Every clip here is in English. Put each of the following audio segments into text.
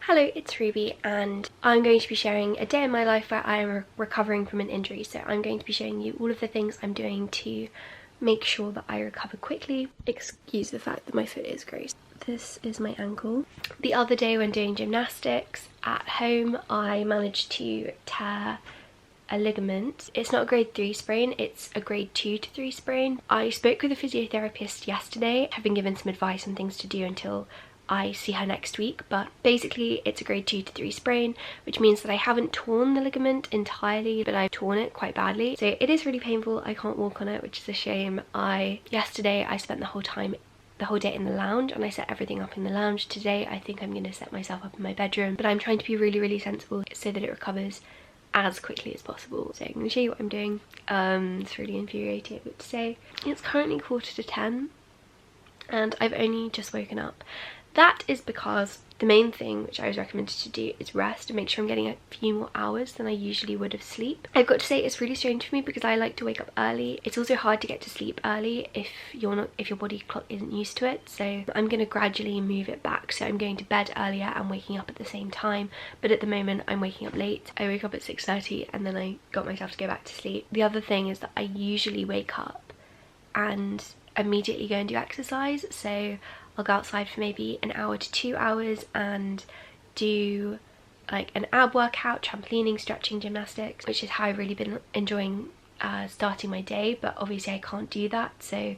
Hello, it's Ruby and I'm going to be sharing a day in my life where I am recovering from an injury. So I'm going to be showing you all of the things I'm doing to make sure that I recover quickly. Excuse the fact that my foot is gross. This is my ankle. The other day when doing gymnastics at home, I managed to tear a ligament. It's not a grade 3 sprain, it's a grade 2 to 3 sprain. I spoke with a physiotherapist yesterday. I've been given some advice on things to do until I see her next week, but basically it's a grade 2 to 3 sprain, which means that I haven't torn the ligament entirely, but I've torn it quite badly. So it is really painful. I can't walk on it, which is a shame. Yesterday I spent the whole day in the lounge and I set everything up in the lounge. Today I think I'm going to set myself up in my bedroom, but I'm trying to be really sensible so that it recovers as quickly as possible. So I'm going to show you what I'm doing. It's really infuriating to say. It's currently 9:45 and I've only just woken up. That is because the main thing which I was recommended to do is rest and make sure I'm getting a few more hours than I usually would of sleep. I've got to say it's really strange for me because I like to wake up early. It's also hard to get to sleep early if your body clock isn't used to it. So I'm going to gradually move it back. So I'm going to bed earlier and waking up at the same time. But at the moment I'm waking up late. I wake up at 6:30 and then I got myself to go back to sleep. The other thing is that I usually wake up and immediately go and do exercise. So I'll go outside for maybe an hour to 2 hours and do like an ab workout, trampolining, stretching, gymnastics, which is how I've really been enjoying starting my day. But obviously I can't do that, so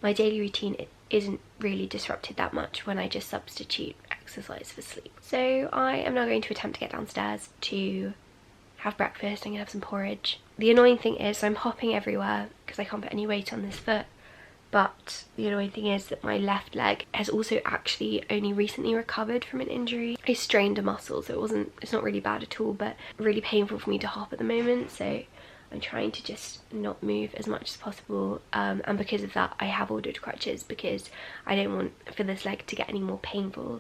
my daily routine isn't really disrupted that much when I just substitute exercise for sleep. So I am now going to attempt to get downstairs to have breakfast. I'm gonna have some porridge. The annoying thing is I'm hopping everywhere because I can't put any weight on this foot. But the annoying thing is that my left leg has also actually only recently recovered from an injury. I strained a muscle, so it's not really bad at all, but really painful for me to hop at the moment. So I'm trying to just not move as much as possible. And because of that, I have ordered crutches because I don't want for this leg to get any more painful.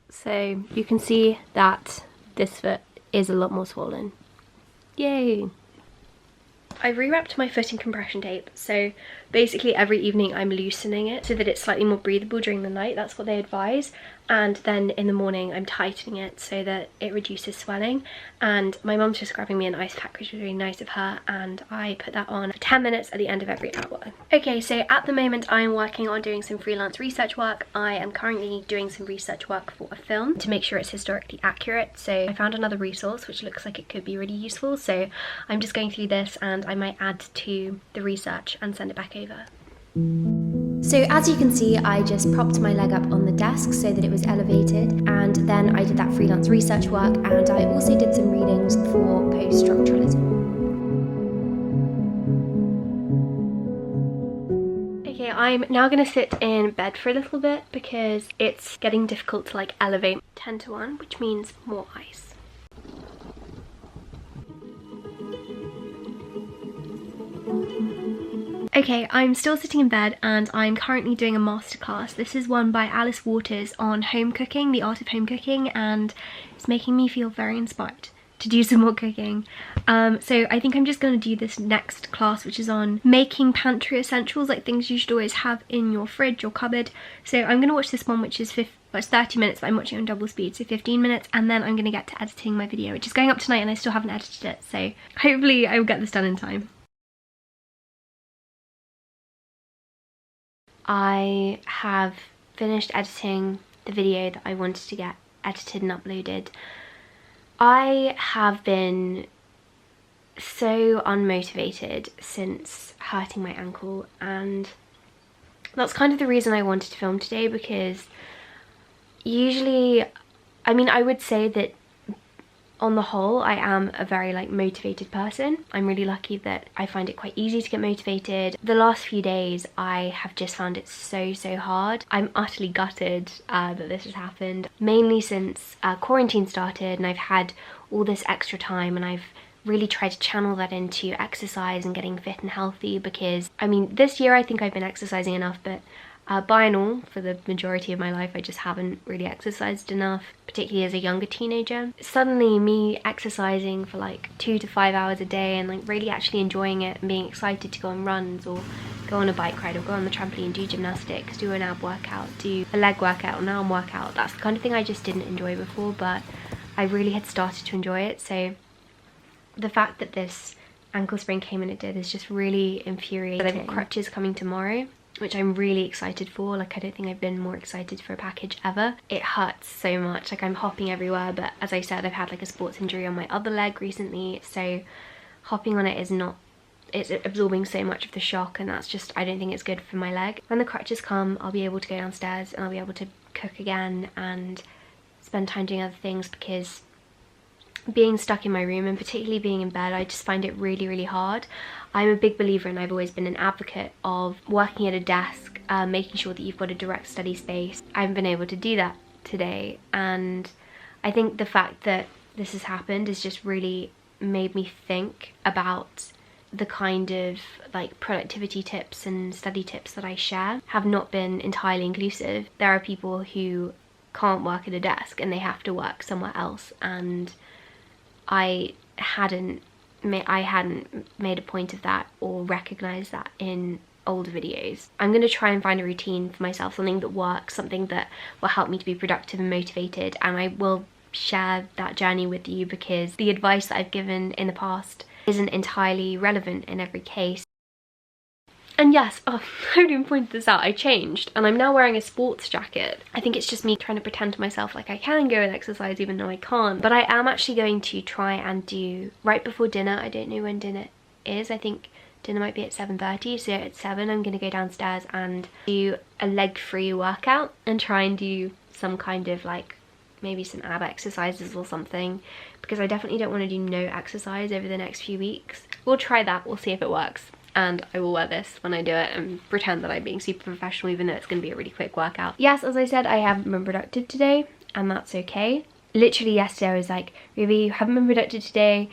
So you can see that this foot is a lot more swollen. Yay! I rewrapped my foot in compression tape, so basically every evening I'm loosening it so that it's slightly more breathable during the night. That's what they advise. And then in the morning I'm tightening it so that it reduces swelling. And my mum's just grabbing me an ice pack, which was really nice of her, and I put that on for 10 minutes at the end of every hour. Okay, so at the moment I'm working on doing some freelance research work. I am currently doing some research work for a film to make sure it's historically accurate. So I found another resource which looks like it could be really useful, so I'm just going through this and I might add to the research and send it back over. So as you can see, I just propped my leg up on the desk so that it was elevated, and then I did that freelance research work, and I also did some readings for post-structuralism. Okay, I'm now going to sit in bed for a little bit because it's getting difficult to like elevate. 10 to 1, which means more ice. Okay, I'm still sitting in bed and I'm currently doing a masterclass. This is one by Alice Waters on home cooking, the art of home cooking, and it's making me feel very inspired to do some more cooking. So I think I'm just going to do this next class, which is on making pantry essentials, like things you should always have in your fridge or cupboard. So I'm going to watch this one, which is 30 minutes, but I'm watching it on double speed, so 15 minutes, and then I'm going to get to editing my video, which is going up tonight and I still haven't edited it, so hopefully I will get this done in time. I have finished editing the video that I wanted to get edited and uploaded. I have been so unmotivated since hurting my ankle, and that's kind of the reason I wanted to film today, because usually, I mean, I would say that on the whole I am a very motivated person. I'm really lucky that I find it quite easy to get motivated. The last few days I have just found it so hard. I'm utterly gutted that this has happened, mainly since quarantine started and I've had all this extra time, and I've really tried to channel that into exercise and getting fit and healthy, because I mean this year I think I've been exercising enough, but by and all, for the majority of my life, I just haven't really exercised enough, particularly as a younger teenager. Suddenly, me exercising for 2 to 5 hours a day and really actually enjoying it and being excited to go on runs or go on a bike ride or go on the trampoline, do gymnastics, do an ab workout, do a leg workout, an arm workout. That's the kind of thing I just didn't enjoy before, but I really had started to enjoy it. So the fact that this ankle sprain came and it did is just really infuriating. I've got crutches coming tomorrow, which I'm really excited for. Like, I don't think I've been more excited for a package ever. It hurts so much, like I'm hopping everywhere, but as I said, I've had like a sports injury on my other leg recently, so hopping on it is not, it's absorbing so much of the shock, and that's just, I don't think it's good for my leg. When the crutches come, I'll be able to go downstairs and I'll be able to cook again and spend time doing other things, because being stuck in my room, and particularly being in bed, I just find it really, really hard. I'm a big believer, and I've always been an advocate of working at a desk, making sure that you've got a direct study space. I haven't been able to do that today, and I think the fact that this has happened has just really made me think about the kind of like productivity tips and study tips that I share have not been entirely inclusive. There are people who can't work at a desk and they have to work somewhere else, and I hadn't made a point of that or recognized that in older videos. I'm going to try and find a routine for myself, something that works, something that will help me to be productive and motivated, and I will share that journey with you, because the advice that I've given in the past isn't entirely relevant in every case. And yes, oh, I haven't even pointed this out, I changed and I'm now wearing a sports jacket. I think it's just me trying to pretend to myself like I can go and exercise even though I can't. But I am actually going to try and do, right before dinner, I don't know when dinner is, I think dinner might be at 7:30, so at 7 I'm going to go downstairs and do a leg-free workout and try and do some kind of like, maybe some ab exercises or something, because I definitely don't want to do no exercise over the next few weeks. We'll try that, we'll see if it works. And I will wear this when I do it and pretend that I'm being super professional, even though it's going to be a really quick workout. Yes, as I said, I haven't been productive today, and that's okay. Literally yesterday I was like, Ruby, you haven't been productive today,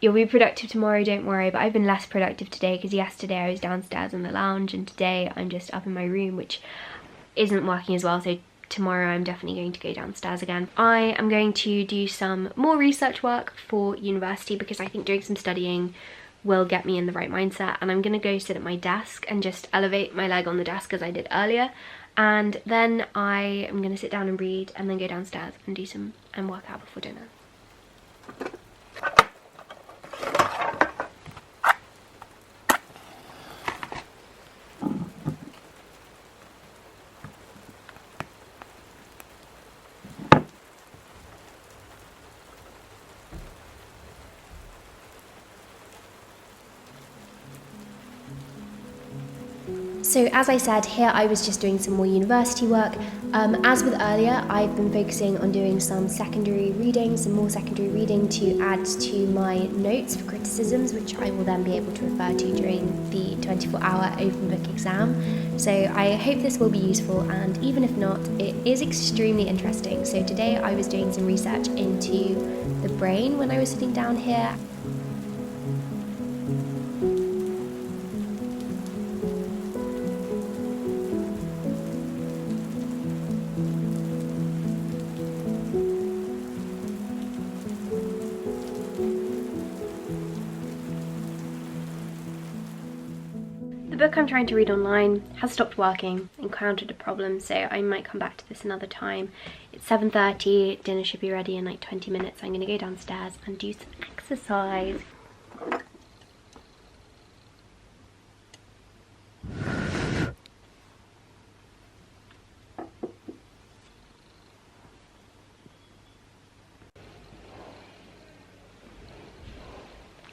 you'll be productive tomorrow, don't worry. But I've been less productive today, because yesterday I was downstairs in the lounge and today I'm just up in my room, which isn't working as well. So tomorrow I'm definitely going to go downstairs again. I am going to do some more research work for university, because I think doing some studying will get me in the right mindset, and I'm gonna go sit at my desk and just elevate my leg on the desk as I did earlier, and then I am gonna sit down and read and then go downstairs and do some and work out before dinner. So as I said, here I was just doing some more university work. As with earlier, I've been focusing on doing some secondary reading, some more secondary reading to add to my notes for criticisms, which I will then be able to refer to during the 24-hour open book exam. So I hope this will be useful, and even if not, it is extremely interesting. So today I was doing some research into the brain when I was sitting down here. The book I'm trying to read online has stopped working, encountered a problem, so I might come back to this another time. It's 7:30, dinner should be ready in like 20 minutes. I'm going to go downstairs and do some exercise.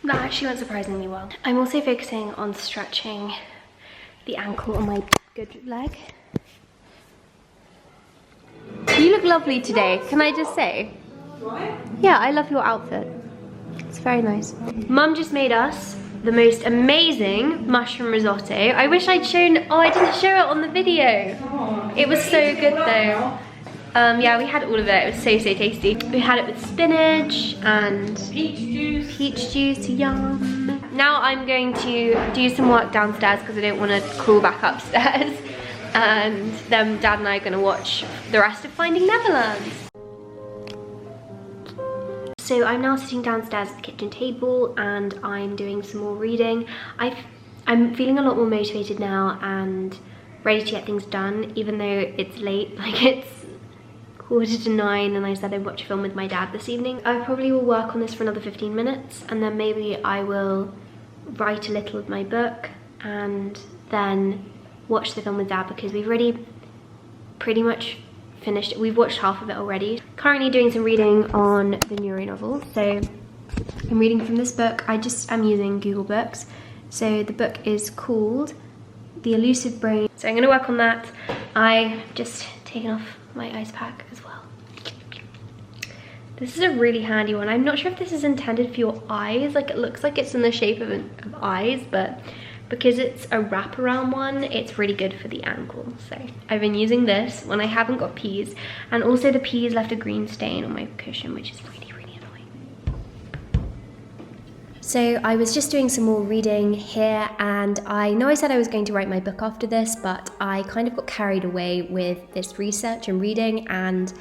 That actually went surprisingly well. I'm also focusing on stretching the ankle on my good leg. You look lovely today, can I just say? What? Yeah, I love your outfit. It's very nice. Mum just made us the most amazing mushroom risotto. I wish I'd shown, oh, I didn't show it on the video. Oh, it was so good though. Yeah, we had all of it. It was so, so tasty. We had it with spinach and peach juice, yum. Now I'm going to do some work downstairs because I don't want to crawl back upstairs. And then Dad and I are going to watch the rest of Finding Neverland. So I'm now sitting downstairs at the kitchen table and I'm doing some more reading. I've I'm feeling a lot more motivated now and ready to get things done, even though it's late. Like, it's 8:45 and I said I'd watch a film with my dad this evening. I probably will work on this for another 15 minutes and then maybe I will write a little of my book and then watch the film with dad, because we've already pretty much finished it. We've watched half of it already. Currently doing some reading on the Neuro novel. So I'm reading from this book. I'm using Google Books. So the book is called The Elusive Brain. So I'm gonna work on that. I've just taken off my ice pack as well. This is a really handy one. I'm not sure if this is intended for your eyes. Like, it looks like it's in the shape of eyes, but because it's a wraparound one, it's really good for the ankle. So I've been using this when I haven't got peas, and also the peas left a green stain on my cushion, which is really annoying. So I was just doing some more reading here, and I know I said I was going to write my book after this, but I kind of got carried away with this research and reading, and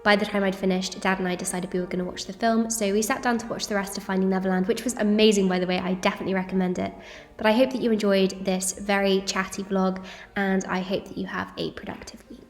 by the time I'd finished, Dad and I decided we were going to watch the film, so we sat down to watch the rest of Finding Neverland, which was amazing, by the way. I definitely recommend it. But I hope that you enjoyed this very chatty vlog, and I hope that you have a productive week.